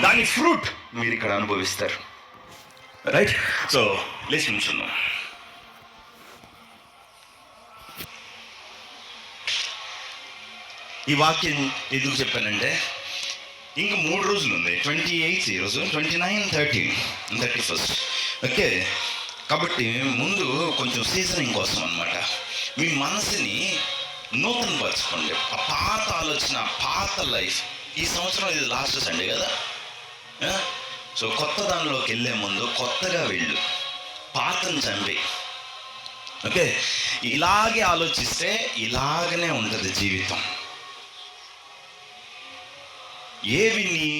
దాని ఫ్రూట్ మీరు ఇక్కడ అనుభవిస్తారు. రైట్? సో లేచి నిల్చుందాం. ఈ వాక్యం ఎందుకు చెప్పానంటే ఇంకా 3 రోజులు ఉంది. 28 ఈరోజు, 29, 30, 31. ఓకే, కాబట్టి ముందు కొంచెం సీజనింగ్ కోసం అనమాట. మీ మనసుని నూతన పరచుకోండి. ఆ పాత ఆలోచన, పాత లైఫ్. ఈ సంవత్సరం ఇది లాస్ట్ సండే కదా. సో కొత్త దానిలోకి వెళ్ళే ముందు కొత్తగా వెళ్ళు, పాతను చంపి. ఓకే, ఇలాగే ఆలోచిస్తే ఇలాగనే ఉంటుంది జీవితం. ఏవి నీ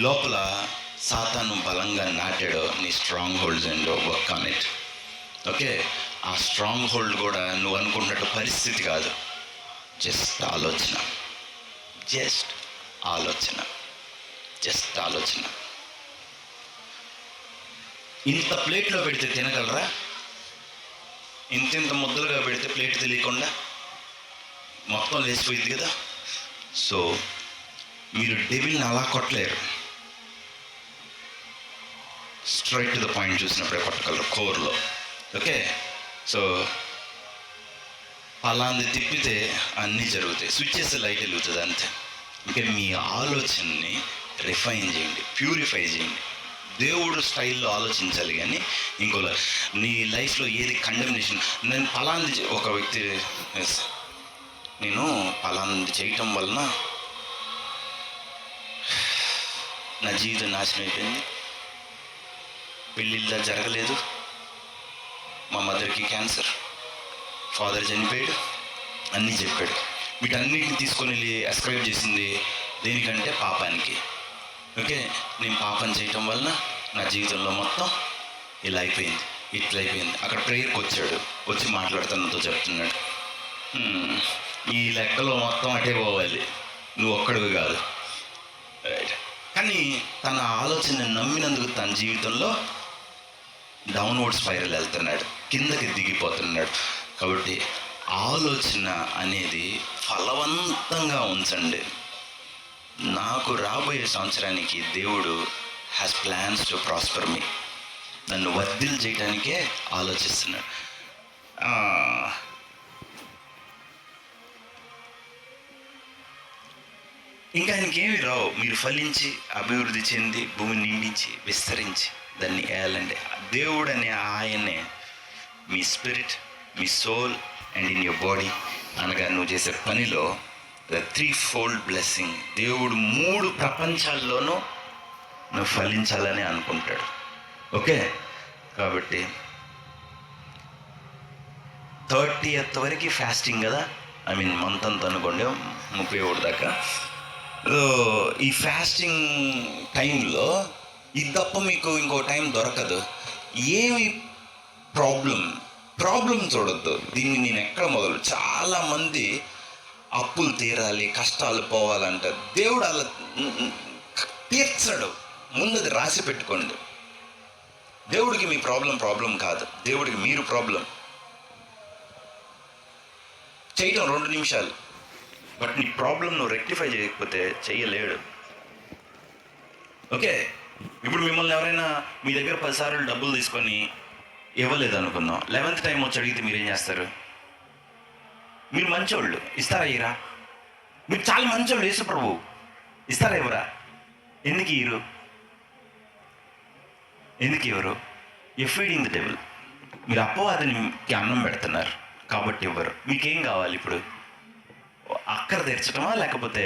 లోపల సాతాను బలంగా నాటాడో, నీ strong holds and work on it. Okay, ఆ స్ట్రాంగ్ హోల్డ్ కూడా నువ్వు అనుకున్నట్టు పరిస్థితి కాదు. జస్ట్ ఆలోచన, జస్ట్ ఆలోచన, జస్ట్ ఆలోచన. ఇంత ప్లేట్లో పెడితే తినగలరా? ఇంత ముద్దలుగా పెడితే ప్లేట్ తెలియకుండా మొత్తం లేచిపోయింది కదా. సో మీరు డెవిల్ని అలా కొట్టలేరు. స్ట్రైట్ టు ద పాయింట్ చూసినప్పుడే కొట్టగలరు, కోర్లో. ఓకే, సో అలాంటి తిప్పితే అన్నీ జరుగుతాయి. స్విచ్ చేస్తే లైట్ వెలుగుతుంది అంతే. ఇంకా మీ ఆలోచనని రిఫైన్ చేయండి, ప్యూరిఫై చేయండి. దేవుడు స్టైల్లో ఆలోచించాలి. కానీ ఇంకోలా నీ లైఫ్లో ఏది కండెమినేషన్, నేను పలాంది ఒక వ్యక్తి, నేను పలాంది చేయటం వలన నా జీవితం నాశనం అయిపోయింది, పెళ్ళిళ్ళ జరగలేదు, మా మదర్కి క్యాన్సర్, ఫాదర్ చనిపోయాడు, అన్నీ చెప్పాడు. వీటన్నిటిని తీసుకొని వెళ్ళి అస్క్రైబ్ చేసింది దేనికంటే పాపానికి. ఓకే, నేను పాపం చేయటం వలన నా జీవితంలో మొత్తం ఇలా అయిపోయింది, ఇట్లా అయిపోయింది. అక్కడ ప్రేయర్కి వచ్చాడు, వచ్చి మాట్లాడుతున్నతో చెప్తున్నాడు, ఈ లెక్కలో మొత్తం అటే పోవాలి, నువ్వు ఒక్కడివి కాదు. రైట్, కానీ తన ఆలోచన నమ్మినందుకు తన జీవితంలో డౌన్వర్డ్ స్పైరల్ వెళ్తున్నాడు, కిందకి దిగిపోతున్నాడు. కాబట్టి ఆలోచన అనేది ఫలవంతంగా ఉంచండి. నాకు రాబోయే సంవత్సరానికి దేవుడు హ్యాస్ ప్లాన్స్ టు ప్రాస్పర్ మీ. నన్ను వర్ధిల్ చేయడానికే ఆలోచిస్తున్నాడు. ఇంకా ఆయనకేమి రావు. మీరు ఫలించి అభివృద్ధి చెంది భూమిని నిండించి విస్తరించి దాన్ని వేయాలండి. దేవుడు అనే ఆయనే మీ స్పిరిట్, మీ soul and in your body అనగా నువ్వు చేసే పనిలో ద 3-fold బ్లెస్సింగ్. దేవుడు 3 ప్రపంచాల్లోనూ నువ్వు ఫలించాలని అనుకుంటాడు. ఓకే, కాబట్టి 30th వరకు ఫాస్టింగ్ కదా, మంత్ అంతా అనుకోండి, 31 దాకా. ఈ ఫాస్టింగ్ టైంలో ఇది తప్ప మీకు ఇంకో టైం దొరకదు. ఏమి ప్రాబ్లం చూడొద్దు. దీన్ని నేను ఎక్కడ మొదలు, చాలామంది అప్పులు తీరాలి, కష్టాలు పోవాలంటారు. దేవుడు అలా తీర్చడు. ముందు అది రాసి పెట్టుకోండి. దేవుడికి మీ ప్రాబ్లం కాదు, దేవుడికి మీరు ప్రాబ్లం. చేయటం 2 నిమిషాలు, బట్ నీ ప్రాబ్లం నువ్వు రెక్టిఫై చేయకపోతే చెయ్యలేడు. ఓకే, ఇప్పుడు మిమ్మల్ని ఎవరైనా మీ దగ్గర 10 సార్లు డబ్బులు తీసుకొని ఇవ్వలేదు అనుకుందాం, 11th టైం వచ్చి అడిగితే మీరేం చేస్తారు? మీరు మంచోళ్ళు, ఇస్తారా ఇరా? మీరు చాలా మంచోళ్ళు, యేసు ప్రభు, ఇస్తారా ఇవ్వరా? ఎందుకు ఇవ్వరు? You feeding the devil. మీరు అపవాదికి అన్నం పెడుతున్నారు కాబట్టి ఇవ్వరు. మీకేం కావాలి ఇప్పుడు? అక్కర తెరచటమా, లేకపోతే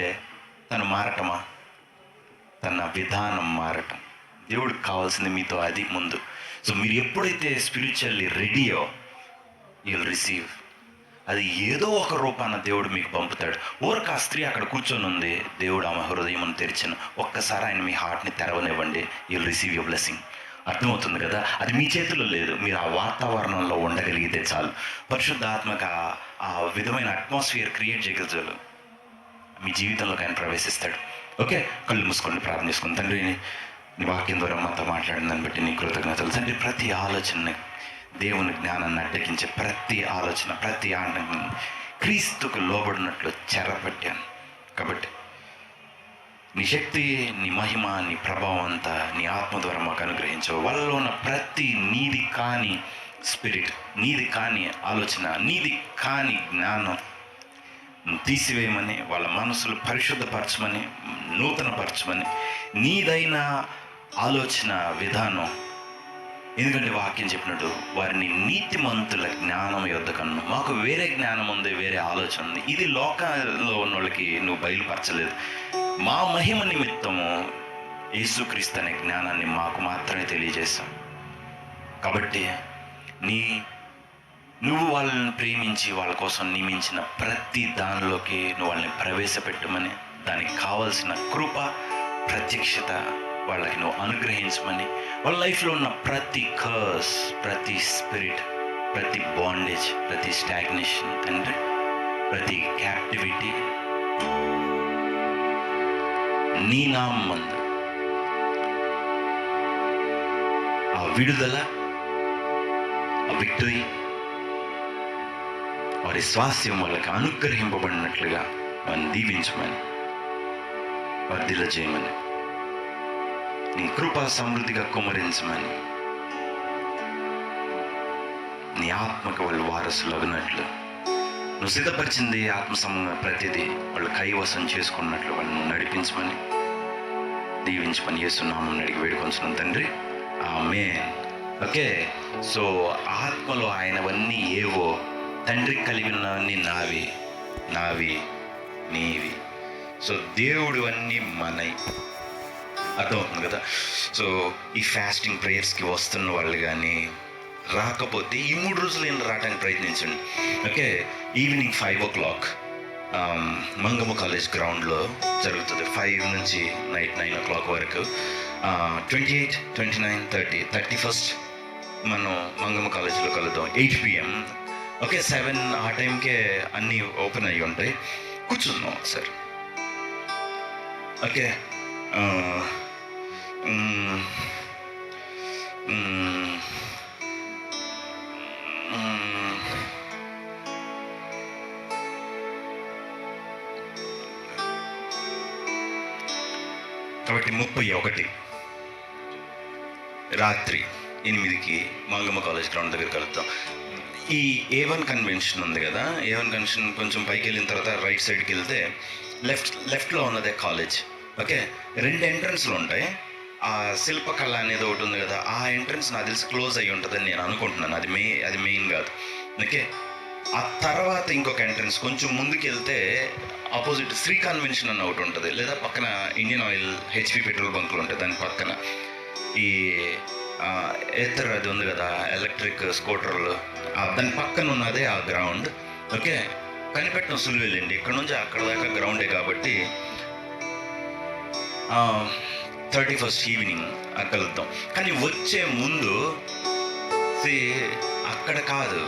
తను మారటమా? తన విధానం మారటం. దేవుడికి కావాల్సింది మీతో అది ముందు. సో మీరు ఎప్పుడైతే స్పిరిచువల్లీ రెడీయో యూ విల్ రిసీవ్. అది ఏదో ఒక రూపాన దేవుడు మీకు పంపుతాడు. ఊరక ఆ స్త్రీ అక్కడ కూర్చొని ఉంది, దేవుడు ఆమె హృదయం తెరిచిన. ఒక్కసారి ఆయన మీ హార్ట్ని తెరవనివ్వండి, you will receive your blessing. అర్థమవుతుంది కదా? అది మీ చేతుల్లో లేదు. మీరు ఆ వాతావరణంలో ఉండగలిగితే చాలు. పరిశుద్ధ ఆత్మకు ఆ విధమైన అట్మాస్ఫియర్ క్రియేట్ చేయగలరు. మీ జీవితంలోకి ఆయన ప్రవేశిస్తాడు. ఓకే, కళ్ళు మూసుకోండి, ప్రార్థన చేసుకోండి. తండ్రి, నీ వాక్యం ద్వారా మాతో మాట్లాడిన దాన్ని బట్టి నీ కృతజ్ఞతలు తండ్రి. ప్రతి ఆలోచన దేవుని జ్ఞానాన్ని అడ్డగించే ప్రతి ఆలోచన, ప్రతి క్రీస్తుకు లోబడినట్లు చెరపట్టాను. కాబట్టి నీ శక్తి, నీ మహిమ, నీ ప్రభావం అంతా నీ ఆత్మ ద్వారా మాకు అనుగ్రహించవు. వాళ్ళలో ఉన్న ప్రతి నీది కాని స్పిరిట్, నీది కాని ఆలోచన, నీది కాని జ్ఞానం తీసివేయమని, వాళ్ళ మనసులు పరిశుద్ధపరచమని, నూతనపరచమని, నీదైన ఆలోచన విధానం. ఎందుకంటే వాక్యం చెప్పినట్టు వారిని నీతిమంతుల జ్ఞానం యొద్ద కన్ను. మాకు వేరే జ్ఞానం ఉంది, వేరే ఆలోచన ఉంది. ఇది లోకంలో ఉన్న వాళ్ళకి నువ్వు బయలుపరచలేదు. మా మహిమ నిమిత్తము యేసుక్రీస్తు అనే జ్ఞానాన్ని మాకు మాత్రమే తెలియజేశాం. కాబట్టి నువ్వు వాళ్ళని ప్రేమించి వాళ్ళ కోసం నియమించిన ప్రతి దానిలోకి నువ్వు వాళ్ళని ప్రవేశపెట్టమని, దానికి కావాల్సిన కృప, ప్రత్యక్షత వాళ్ళకి నువ్వు అనుగ్రహించమని, వాళ్ళ లైఫ్లో ఉన్న ప్రతి కర్స్, ప్రతి స్పిరిట్, ప్రతి బాండేజ్, ప్రతి స్టాగ్నేషన్ తండ్రి, ప్రతి క్యాప్టివిటీ నీ నామందు ఆ విడుదల, ఆ విక్టరీ, వారి స్వాస్థ్యం వాళ్ళకి అనుగ్రహింపబడినట్లుగా వారిని దీవించమని, వర్ధిల్ల చేయమని, నీ కృపా సమృద్ధిగా కుమ్మరించమని, నీ ఆత్మకు వాళ్ళు వారసులు అగినట్లు నువ్వు సిద్ధపరిచింది ఆత్మ ప్రతిదీ వాళ్ళు కైవసం చేసుకున్నట్లు వాళ్ళని నడిపించమని, దీవించమని యేసునామమున అడిగి వేడుకొంచున్నాం తండ్రి, ఆమేన్. ఓకే, సో ఆత్మలో ఆయనవన్నీ ఏవో, తండ్రికి కలిగి ఉన్నవన్నీ నావి, నావి నీవి. సో దేవుడు అన్నీ మనై. అర్థమవుతుంది కదా? సో ఈ ఫాస్టింగ్ ప్రేయర్స్కి వస్తున్న వాళ్ళు కానీ రాకపోతే ఈ 3 రోజులు నేను రావడానికి ప్రయత్నించండి. Okay, evening 5 o'clock Mangamma college గ్రౌండ్లో జరుగుతుంది. 5 నుంచి నైట్ 9 o'clock వరకు. 28, 29, 30, 31st మనం మంగమ్మ కాలేజీలో కలుద్దాం 8 PM. ఓకే, 7 ఆ టైంకే అన్నీ ఓపెన్ అయ్యి ఉంటాయి. కూర్చుందాం సార్. ఓకే, కాబట్టి 31 రాత్రి 8కి మంగమ్మ కాలేజ్ గ్రౌండ్ దగ్గర కలుద్దాం. ఈ A1 కన్వెన్షన్ ఉంది కదా, A1 కన్వెన్షన్ కొంచెం పైకి వెళ్ళిన తర్వాత రైట్ సైడ్కి వెళ్తే లెఫ్ట్లో ఉన్నదే కాలేజ్. ఓకే, 2 ఎంట్రన్స్లు ఉంటాయి. ఆ శిల్పకళ అనేది ఒకటి ఉంది కదా, ఆ ఎంట్రన్స్ నాకు తెలిసి క్లోజ్ అయ్యి ఉంటుందని నేను అనుకుంటున్నాను. అది మెయిన్ కాదు. ఓకే, ఆ తర్వాత ఇంకొక ఎంట్రన్స్ కొంచెం ముందుకు వెళ్తే ఆపోజిట్ శ్రీ కన్వెన్షన్ అన్న ఒకటి ఉంటుంది, లేదా పక్కన ఇండియన్ ఆయిల్ HP పెట్రోల్ బంకులు ఉంటాయి. దాని పక్కన ఈ ఎత్తర్ అది ఉంది కదా, ఎలక్ట్రిక్ స్కూటర్లు, దాని పక్కన ఉన్నదే ఆ గ్రౌండ్. ఓకే, కనిపెట్టిన సులువేలండి, ఇక్కడ నుంచి అక్కడ దాకా గ్రౌండే. కాబట్టి 31st ఈవినింగ్ కలుద్దాం. కానీ వచ్చే ముందు అక్కడ కాదు,